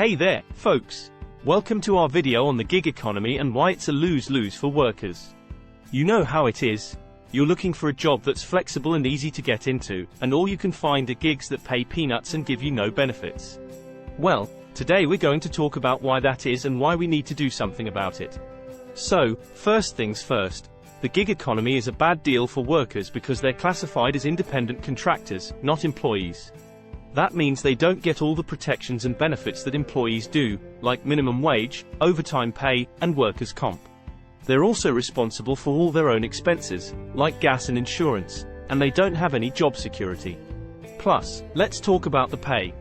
Hey there, folks! Welcome to our video on the gig economy and why it's a lose-lose for workers. You know how it is. You're looking for a job that's flexible and easy to get into, and all you can find are gigs that pay peanuts and give you no benefits. Well, today we're going to talk about why that is and why we need to do something about it. So, first things first, the gig economy is a bad deal for workers because they're classified as independent contractors, not employees. That means they don't get all the protections and benefits that employees do, like minimum wage, overtime pay, and workers' comp. They're also responsible for all their own expenses, like gas and insurance, and they don't have any job security. Plus, let's talk about the pay.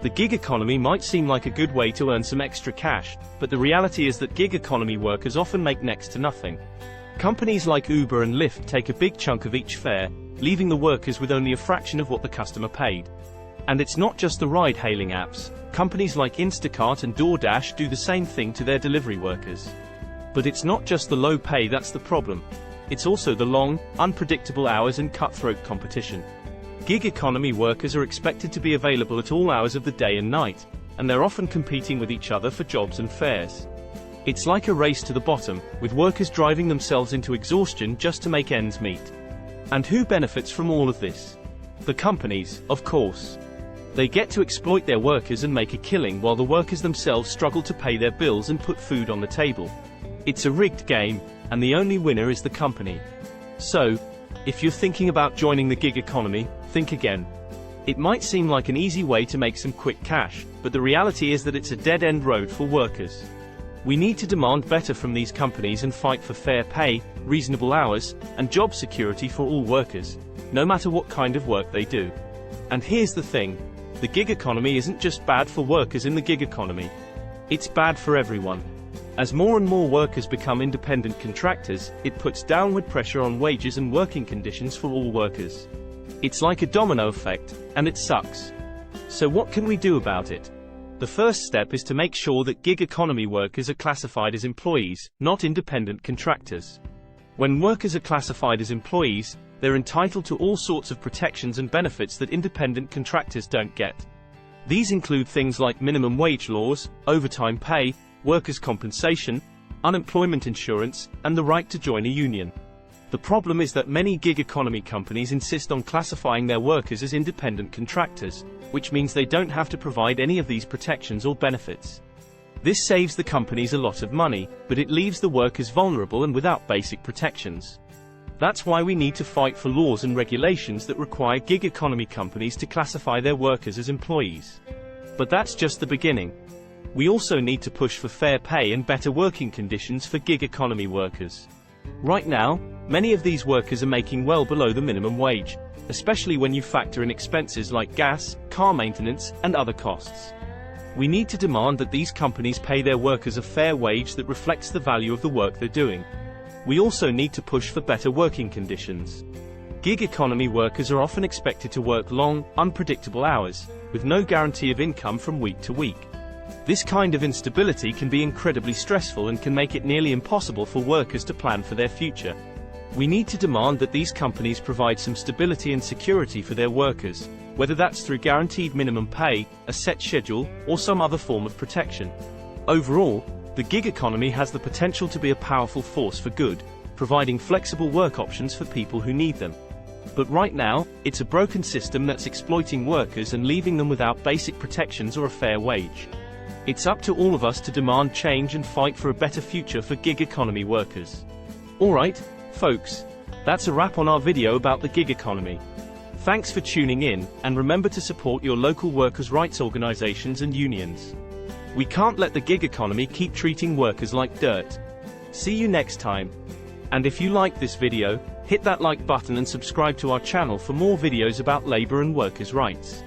The gig economy might seem like a good way to earn some extra cash, but the reality is that gig economy workers often make next to nothing. Companies like Uber and Lyft take a big chunk of each fare, leaving the workers with only a fraction of what the customer paid. And it's not just the ride-hailing apps. Companies like Instacart and DoorDash do the same thing to their delivery workers. But it's not just the low pay that's the problem. It's also the long, unpredictable hours and cutthroat competition. Gig economy workers are expected to be available at all hours of the day and night, and they're often competing with each other for jobs and fares. It's like a race to the bottom, with workers driving themselves into exhaustion just to make ends meet. And who benefits from all of this? The companies, of course. They get to exploit their workers and make a killing while the workers themselves struggle to pay their bills and put food on the table. It's a rigged game, and the only winner is the company. So, if you're thinking about joining the gig economy, think again. It might seem like an easy way to make some quick cash, but the reality is that it's a dead-end road for workers. We need to demand better from these companies and fight for fair pay, reasonable hours, and job security for all workers, no matter what kind of work they do. And here's the thing. The gig economy isn't just bad for workers in the gig economy. It's bad for everyone. As more and more workers become independent contractors, it puts downward pressure on wages and working conditions for all workers. It's like a domino effect, and it sucks. So what can we do about it? The first step is to make sure that gig economy workers are classified as employees, not independent contractors. When workers are classified as employees, they're entitled to all sorts of protections and benefits that independent contractors don't get. These include things like minimum wage laws, overtime pay, workers' compensation, unemployment insurance, and the right to join a union. The problem is that many gig economy companies insist on classifying their workers as independent contractors, which means they don't have to provide any of these protections or benefits. This saves the companies a lot of money, but it leaves the workers vulnerable and without basic protections. That's why we need to fight for laws and regulations that require gig economy companies to classify their workers as employees. But that's just the beginning. We also need to push for fair pay and better working conditions for gig economy workers. Right now, many of these workers are making well below the minimum wage, especially when you factor in expenses like gas, car maintenance, and other costs. We need to demand that these companies pay their workers a fair wage that reflects the value of the work they're doing. We also need to push for better working conditions. Gig economy workers are often expected to work long, unpredictable hours, with no guarantee of income from week to week. This kind of instability can be incredibly stressful and can make it nearly impossible for workers to plan for their future. We need to demand that these companies provide some stability and security for their workers, whether that's through guaranteed minimum pay, a set schedule, or some other form of protection. Overall, the gig economy has the potential to be a powerful force for good, providing flexible work options for people who need them. But right now, it's a broken system that's exploiting workers and leaving them without basic protections or a fair wage. It's up to all of us to demand change and fight for a better future for gig economy workers. Alright, folks, that's a wrap on our video about the gig economy. Thanks for tuning in, and remember to support your local workers' rights organizations and unions. We can't let the gig economy keep treating workers like dirt. See you next time. And if you like this video, hit that like button and subscribe to our channel for more videos about labor and workers' rights.